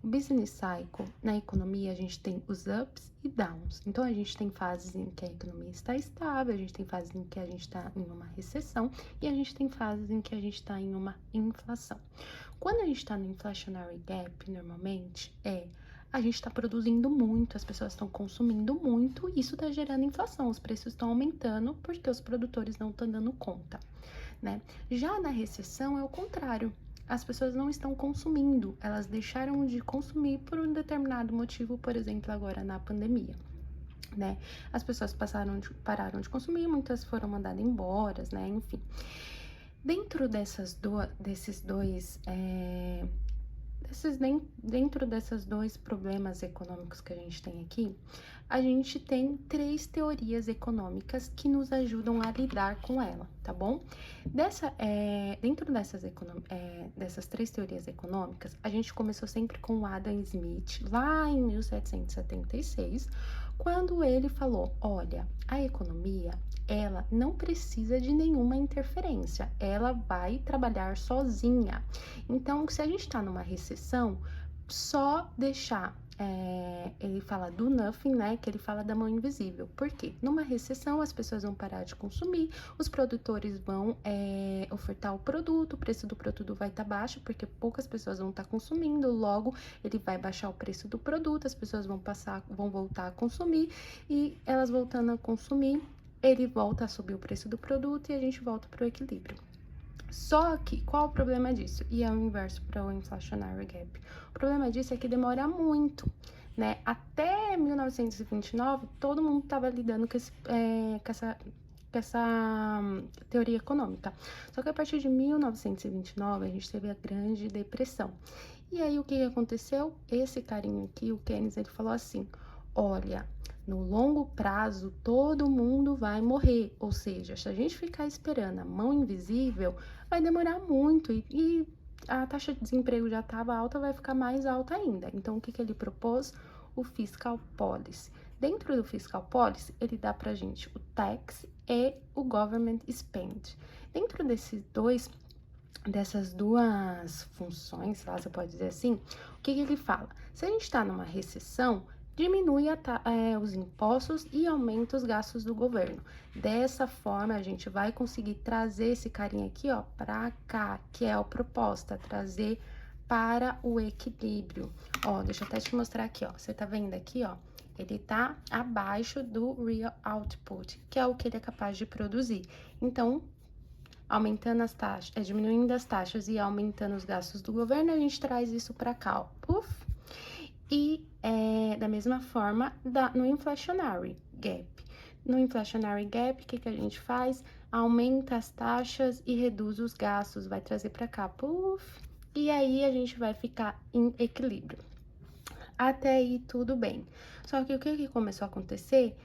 O business cycle, na economia, a gente tem os ups e downs. Então, a gente tem fases em que a economia está estável, a gente tem fases em que a gente está em uma recessão e a gente tem fases em que a gente está em uma inflação. Quando a gente está no inflationary gap, normalmente, a gente está produzindo muito, as pessoas estão consumindo muito, e isso está gerando inflação, os preços estão aumentando porque os produtores não estão dando conta, né? Já na recessão é o contrário. As pessoas não estão consumindo, elas deixaram de consumir por um determinado motivo, por exemplo, agora na pandemia, né? As pessoas pararam de consumir, muitas foram mandadas embora, né? Enfim. Dentro dentro desses dois problemas econômicos que a gente tem aqui, a gente tem três teorias econômicas que nos ajudam a lidar com ela, tá bom? Dentro dessas três teorias econômicas, a gente começou sempre com o Adam Smith, lá em 1776, quando ele falou: olha, a economia, ela não precisa de nenhuma interferência, ela vai trabalhar sozinha. Então, se a gente está numa recessão, só deixar. Ele fala do nothing, né? Que ele fala da mão invisível. Por quê? Numa recessão, as pessoas vão parar de consumir, os produtores vão ofertar o preço do produto vai estar baixo, porque poucas pessoas vão estar consumindo, logo ele vai baixar o preço do produto, as pessoas vão voltar a consumir, e elas voltando a consumir, ele volta a subir o preço do produto e a gente volta para o equilíbrio. Só que, qual o problema disso? E é o inverso para o inflationary gap. O problema disso é que demora muito, né? Até 1929, todo mundo estava lidando com essa teoria econômica. Só que a partir de 1929, a gente teve a Grande Depressão. E aí, o que aconteceu? Esse carinha aqui, o Keynes, ele falou assim: olha, no longo prazo, todo mundo vai morrer. Ou seja, se a gente ficar esperando a mão invisível, vai demorar muito e a taxa de desemprego já estava alta, vai ficar mais alta ainda. Então, o que ele propôs? O fiscal policy. Dentro do fiscal policy, ele dá pra gente o tax e o government spend. Dentro dessas duas funções, lá você pode dizer assim, o que ele fala? Se a gente está numa recessão, diminui os impostos e aumenta os gastos do governo. Dessa forma, a gente vai conseguir trazer esse carinha aqui, ó, para cá, que é a proposta, trazer para o equilíbrio. Ó, deixa eu até te mostrar aqui, ó. Você tá vendo aqui, ó? Ele tá abaixo do real output, que é o que ele é capaz de produzir. Então, aumentando as taxas, diminuindo as taxas e aumentando os gastos do governo, a gente traz isso para cá, ó. Puf! E da mesma forma, no inflationary gap. No inflationary gap, o que a gente faz? Aumenta as taxas e reduz os gastos, vai trazer para cá, puf! E aí a gente vai ficar em equilíbrio. Até aí tudo bem. Só que o que começou a acontecer?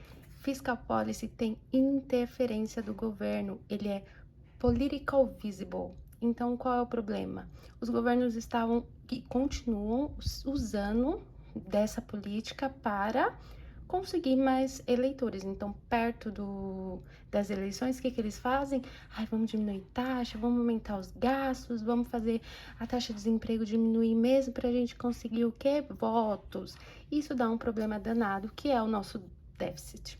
Fiscal policy tem interferência do governo, ele é political visible. Então, qual é o problema? Os governos estavam e continuam usando dessa política para conseguir mais eleitores. Então, perto das eleições, o que eles fazem? Vamos diminuir taxa, vamos aumentar os gastos, vamos fazer a taxa de desemprego diminuir mesmo para a gente conseguir o quê? Votos. Isso dá um problema danado, que é o nosso déficit.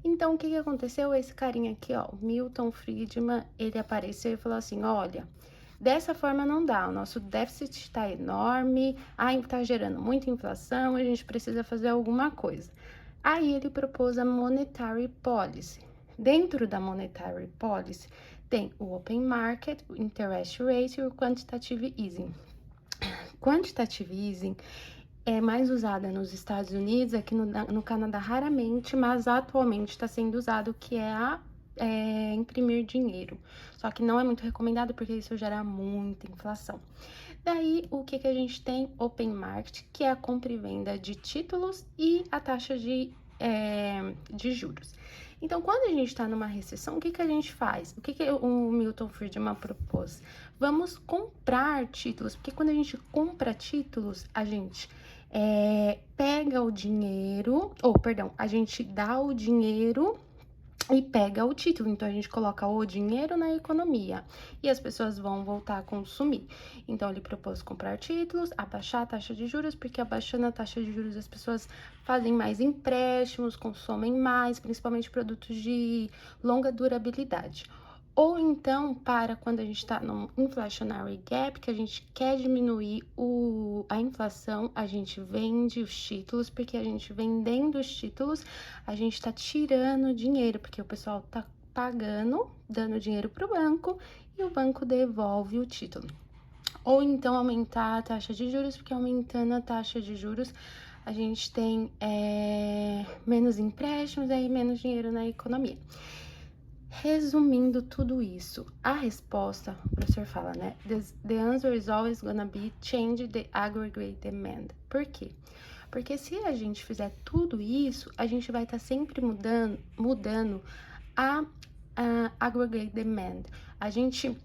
Então, o que aconteceu? Esse carinha aqui, ó, Milton Friedman, ele apareceu e falou assim: olha, dessa forma não dá, o nosso déficit está enorme, está gerando muita inflação, a gente precisa fazer alguma coisa. Aí ele propôs a monetary policy. Dentro da monetary policy tem o open market, o interest rate e o quantitative easing. Quantitative easing é mais usada nos Estados Unidos, aqui no Canadá raramente, mas atualmente está sendo usado, que é imprimir dinheiro. Só que não é muito recomendado porque isso gera muita inflação. Daí, o que a gente tem? Open market, que é a compra e venda de títulos e a taxa de juros. Então, quando a gente está numa recessão, o que a gente faz? O que o Milton Friedman propôs? Vamos comprar títulos, porque quando a gente compra títulos, a gente pega o dinheiro, a gente dá o dinheiro e pega o título. Então, a gente coloca o dinheiro na economia e as pessoas vão voltar a consumir. Então, ele propôs comprar títulos, abaixar a taxa de juros, porque abaixando a taxa de juros as pessoas fazem mais empréstimos, consomem mais, principalmente produtos de longa durabilidade. Ou então, para quando a gente está num inflationary gap, que a gente quer diminuir a inflação, a gente vende os títulos, porque a gente vendendo os títulos, a gente está tirando dinheiro, porque o pessoal está pagando, dando dinheiro para o banco, e o banco devolve o título. Ou então aumentar a taxa de juros, porque aumentando a taxa de juros, a gente tem menos empréstimos e aí menos dinheiro na economia. Resumindo tudo isso, a resposta, o professor fala, né? The answer is always gonna be change the aggregate demand. Por quê? Porque se a gente fizer tudo isso, a gente vai estar sempre mudando a aggregate demand. A gente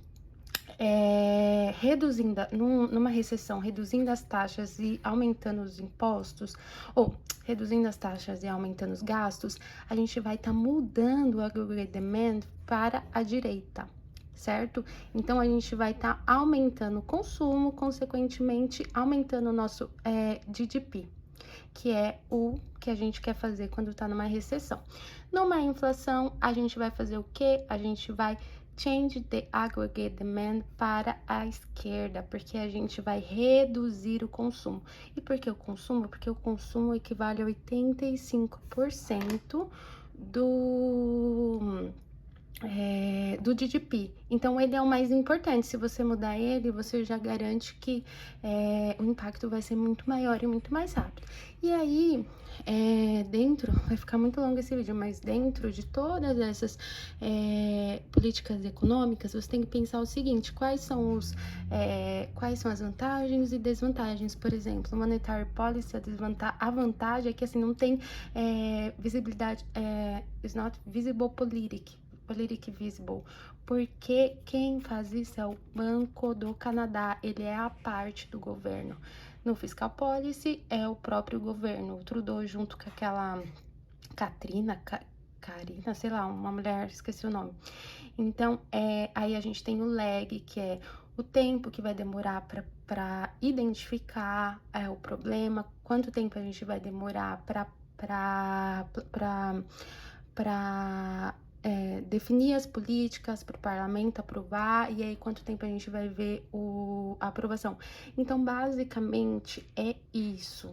reduzindo, numa recessão, reduzindo as taxas e aumentando os impostos, ou reduzindo as taxas e aumentando os gastos, a gente vai estar mudando o aggregate demand para a direita, certo? Então, a gente vai estar aumentando o consumo, consequentemente, aumentando o nosso GDP, que é o que a gente quer fazer quando está numa recessão. Numa inflação, a gente vai fazer o quê? A gente vai change the aggregate demand para a esquerda, porque a gente vai reduzir o consumo. E por que o consumo? Porque o consumo equivale a 85% do GDP. Então, ele é o mais importante. Se você mudar ele, você já garante que o impacto vai ser muito maior e muito mais rápido. E aí, vai ficar muito longo esse vídeo, mas dentro de todas essas políticas econômicas, você tem que pensar o seguinte: quais são as vantagens e desvantagens? Por exemplo, monetary policy, a vantagem é que assim não tem visibilidade, is not visible politic visible, porque quem faz isso é o Banco do Canadá, ele é a parte do governo. No fiscal policy é o próprio governo, o Trudeau junto com aquela Karina, sei lá, uma mulher, esqueci o nome. Então, aí a gente tem o lag, que é o tempo que vai demorar para identificar o problema, quanto tempo a gente vai demorar para definir as políticas para o parlamento aprovar, e aí quanto tempo a gente vai ver a aprovação. Então, basicamente, é isso.